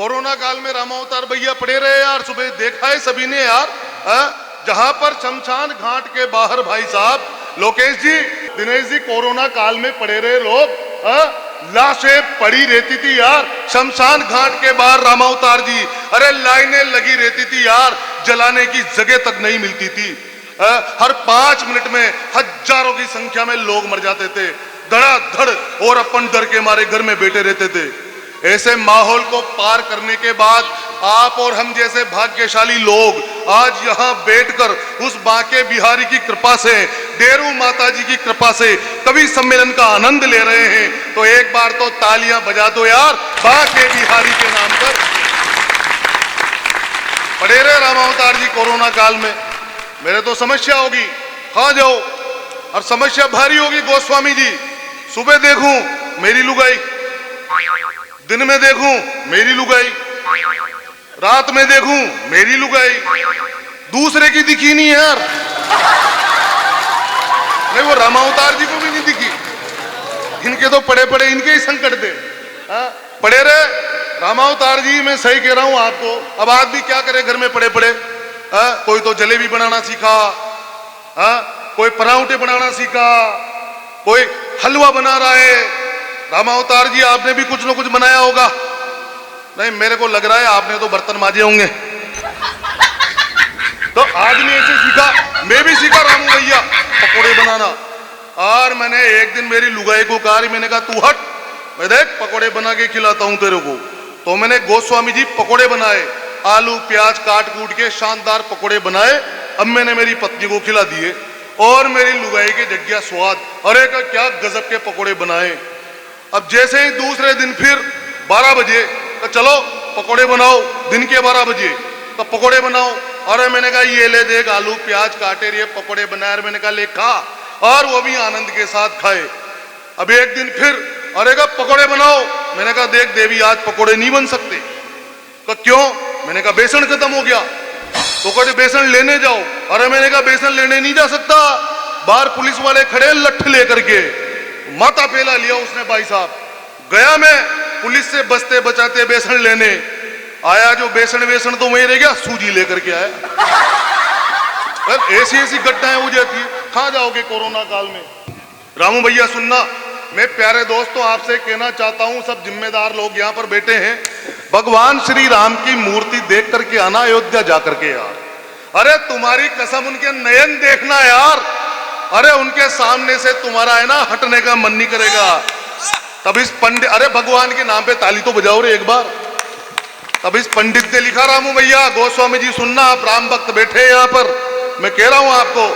Corona काल में रामावतार भैया पड़े रहे यार, सुबह देखा है सभी ने यार। जहां पर शमशान घाट के बाहर भाई साहब लोकेश जी, दिनेश जी, कोरोना काल में पड़े रहे लोग, लाशें पड़ी रहती थी यार शमशान घाट के बाहर रामावतार जी। अरे लाइनें लगी रहती थी यार, जलाने की जगह तक नहीं मिलती थी। हर 5 मिनट में हजारों की संख्या में लोग मर जाते थे धड़ाधड़, और अपन डर के मारे घर में बैठे रहते थे। ऐसे माहौल को पार करने के बाद आप और हम जैसे भाग्यशाली लोग आज यहाँ बैठकर उस बांके बिहारी की कृपा से, डेरू माता जी की कृपा से कवि सम्मेलन का आनंद ले रहे हैं। तो एक बार तो तालियां बजा दो यार बांके बिहारी के नाम पर। पड़े रहे रामावतार जी कोरोना काल में। मेरे तो समस्या होगी, खा जाओ, और समस्या भारी होगी गोस्वामी जी। सुबह देखूं मेरी लुगाई, दिन में देखूं मेरी लुगाई, रात में देखूं मेरी लुगाई, दूसरे की दिखी नहीं यार। नहीं, वो रामावतार जी को भी नहीं दिखी। इनके तो पड़े पड़े इनके ही संकट थे। पड़े रहे रामावतार जी, मैं सही कह रहा हूं आपको। अब आदमी क्या करे घर में पड़े पड़े। कोई तो जलेबी बनाना सीखा, कोई पराठे बनाना सीखा, कोई हलवा बना रहा है। रामावतार जी आपने भी कुछ न कुछ बनाया होगा। नहीं, मेरे को लग रहा है आपने तो बर्तन माजे होंगे। तो आदमी ऐसे सीखा, मैं भी सीखा रामू भैया पकोड़े बनाना। और मैंने एक दिन मेरी लुगाई को कहा, मैंने कहा तू हट, मैं देख पकोड़े बना के खिलाता हूं तेरे को। तो मैंने गोस्वामी जी पकोड़े बनाए, आलू प्याज काट कूट के शानदार पकोड़े बनाए। अब मैंने मेरी पत्नी को खिला दिए और मेरी लुगाई के जग गया स्वाद। अरे का क्या गजब के पकोड़े बनाए। अब जैसे ही दूसरे दिन फिर 12 बजे तो चलो पकोड़े बनाओ, दिन के 12 बजे तो पकोड़े बनाओ। अरे मैंने कहा ये ले देख आलू प्याज काटे रहे पकोड़े बनाए। मैंने कहा ले खा, और वो भी आनंद के साथ खाए। अब एक दिन फिर अरे का पकोड़े बनाओ। मैंने कहा देख देवी आज पकोड़े नहीं बन सकते। तो क्यों? मैंने कहा बेसन खत्म हो गया। तो कहते बेसन लेने जाओ। अरे मैंने कहा बेसन लेने नहीं जा सकता, बाहर पुलिस वाले खड़े लठ लेकर के। माथा पेला लिया उसने भाई साहब। गया मैं पुलिस से बचते बचाते बेसन लेने आया, जो बेसन वेसन तो वहीं रह गया, सूजी लेकर के आया। ऐसी ऐसी घटनाएं हो जाती है। कहां जाओगे कोरोना काल में। रामू भैया सुनना, मैं प्यारे दोस्तों आपसे कहना चाहता हूं, सब जिम्मेदार लोग यहाँ पर बैठे हैं, भगवान श्री राम की मूर्ति देख करके आना अयोध्या जाकर के यार। अरे तुम्हारी कसम उनके नयन देखना यार। अरे उनके सामने से तुम्हारा है ना हटने का मन नहीं करेगा। तब इस पंडित, अरे भगवान के नाम पे ताली तो बजाओ रे एक बार। तब इस पंडित ने लिखा, रामू भैया गोस्वामी जी सुनना, आप राम भक्त बैठे यहाँ पर, मैं कह रहा हूं आपको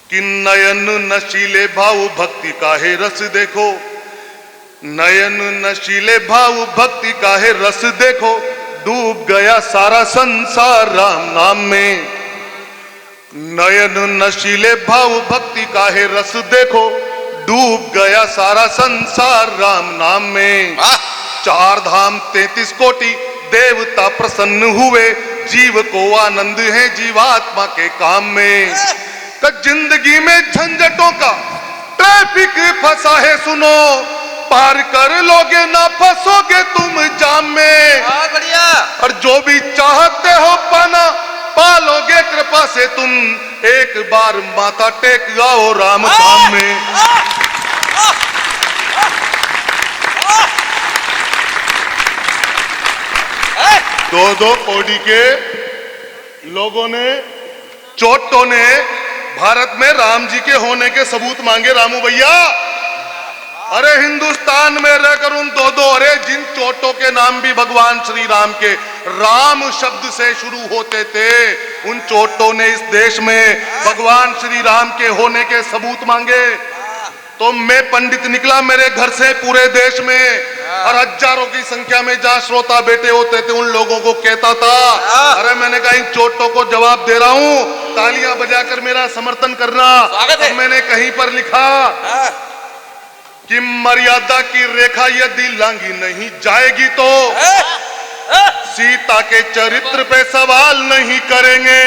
कि नयन नशीले भाव भक्ति काहे रस देखो, नयन नशीले भाव भक्ति काहे रस देखो, डूब गया सारा संसार राम नाम में। नयन नशीले भाव भक्ति काहे रस देखो, डूब गया सारा संसार राम नाम में। 4 धाम 33 कोटि देवता प्रसन्न हुए, जीव को आनंद है जीवात्मा के काम में। जिंदगी में झंझटों का ट्रैफिक फंसा है सुनो, पार कर लोगे ना फंसोगे तुम जाम में। बढ़िया। और जो भी चाहते हो पाना पालोगे कृपा से तुम, एक बार माथा टेक आओ राम धाम में। दो कोटि के लोगों ने, चोटों ने भारत में राम जी के होने के सबूत मांगे रामू भैया। अरे हिंदुस्तान में रहकर उन दो, अरे जिन चोटों के नाम भी भगवान श्री राम के राम शब्द से शुरू होते थे, उन चोटों ने इस देश में भगवान श्री राम के होने के सबूत मांगे। तो मैं पंडित निकला मेरे घर से पूरे देश में, और हजारों की संख्या में जहां श्रोता बैठे होते थे उन लोगों को कहता था, अरे मैंने कहा इन चोटों को जवाब दे रहा हूं, तालियां बजाकर मेरा समर्थन करना। तो मैंने कहीं पर लिखा कि मर्यादा की रेखा यदि लांघी नहीं जाएगी तो सीता के चरित्र पे सवाल नहीं करेंगे,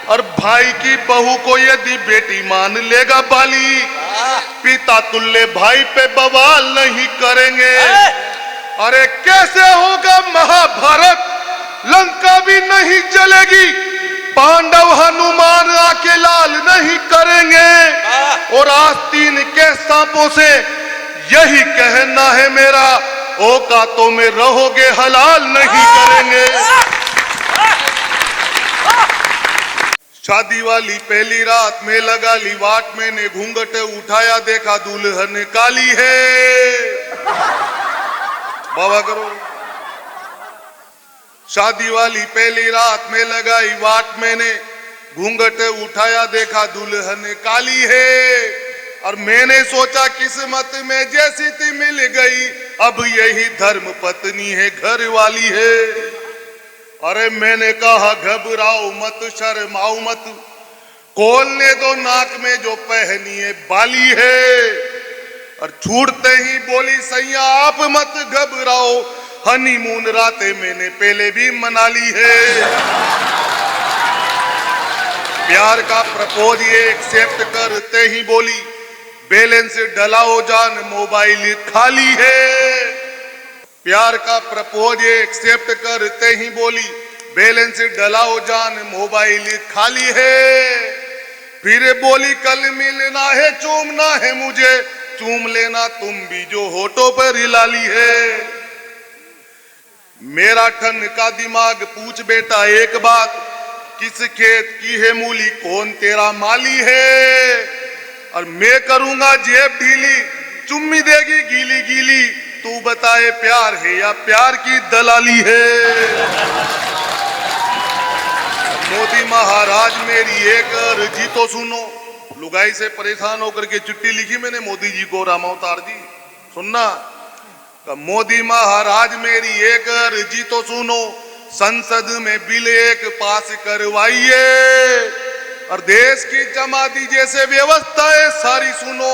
और भाई की बहू को यदि बेटी मान लेगा बाली, पिता तुल्य भाई पे बवाल नहीं करेंगे। अरे कैसे होगा महाभारत, लंका भी नहीं जलेगी, पांडव हनुमान आके लाल नहीं करेंगे। और आस्तीन के सांपों से यही कहना है मेरा, औकातों में रहोगे हलाल नहीं करेंगे। शादी वाली पहली रात में लगा ली वाट, मैंने घूंघट उठाया देखा दुल्हन काली है। बाबा करो। शादी वाली पहली रात में लगाई वाट, मैंने घूंघट उठाया देखा दुल्हन काली है। और मैंने सोचा किस्मत में जैसी थी मिल गई, अब यही धर्म पत्नी है घर वाली है। अरे मैंने कहा घबराओ मत शर्माओ मत, खोलने दो नाक में जो पहनी है बाली है। और छूटते ही बोली सैया आप मत घबराओ, हनीमून रातें मैंने पहले भी मना ली है। प्यार का प्रपोज ये एक्सेप्ट करते ही बोली बैलेंस डलाओ जान मोबाइल खाली है। प्यार का प्रपोज ये एक्सेप्ट करते ही बोली बैलेंस डलाओ जान मोबाइल खाली है। फिर बोली कल मिलना है चूमना है मुझे, चूम लेना तुम भी जो होठों पर हिलाली है। मेरा ठन का दिमाग पूछ बेटा एक बात, किस खेत की है मूली कौन तेरा माली है। और मैं करूंगा जेब ढीली, चुम्मी देगी गीली गीली, तू बताए प्यार है या प्यार की दलाली है। मोदी महाराज मेरी एक अर्जी तो सुनो, लुगाई से परेशान होकर के चिट्ठी लिखी मैंने मोदी जी को, रामावतार जी सुनना। मोदी महाराज मेरी एक अर्जी तो सुनो, संसद में बिल एक पास करवाइए। और देश की जमाती जैसे व्यवस्था है सारी सुनो,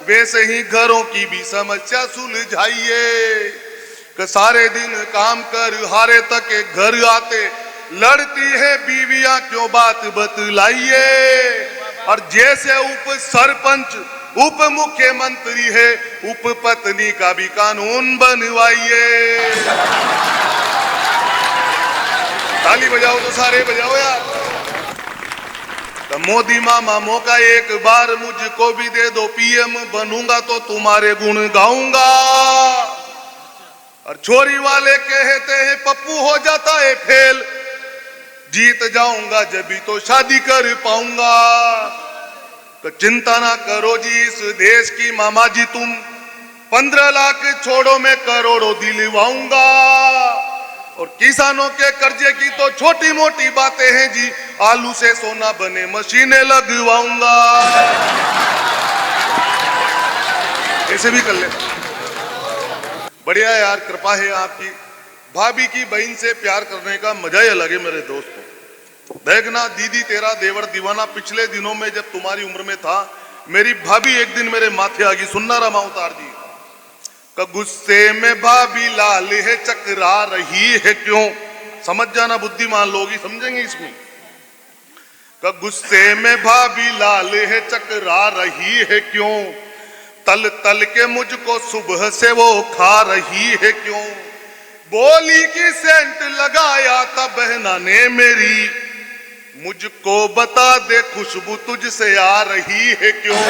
वैसे ही घरों की भी समस्या सुलझाइए। सारे दिन काम कर हारे तक घर आते लड़ती है बीवियां क्यों बात बतलाइए। और जैसे उप सरपंच उप मुख्यमंत्री है, उप पत्नी का भी कानून बनवाइए। ताली बजाओ तो सारे बजाओ यार। तो मोदी मामा मौका एक बार मुझको भी दे दो, पीएम बनूंगा तो तुम्हारे गुण गाऊंगा। और छोरी वाले कहते हैं पप्पू हो जाता है फेल, जीत जाऊंगा जब भी तो शादी कर पाऊंगा। तो चिंता ना करो जी इस देश की मामा जी तुम, 15 लाख छोड़ो मैं करोड़ों दिलवाऊंगा। और किसानों के कर्जे की तो छोटी मोटी बातें हैं जी, आलू से सोना बने मशीनें लगवाऊंगा। ऐसे भी कर ले, बढ़िया यार, कृपा है आपकी। भाभी की बहन से प्यार करने का मजा ही अलग है मेरे दोस्तों। देखना दीदी तेरा देवर दीवाना, पिछले दिनों में जब तुम्हारी उम्र में था, मेरी भाभी एक दिन मेरे माथे आ गई। सुनना रामावतार जी का, गुस्से में भाभी लाल है चकरा रही है क्यों। समझ जाना बुद्धिमान लोग ही समझेंगे इसमें। का गुस्से में भाभी लाल है चकरा रही है क्यों, तल तल के मुझको सुबह से वो खा रही है क्यों। बोली की सेंट लगाया था बहना ने मेरी, मुझको बता दे खुशबू तुझसे आ रही है क्यों।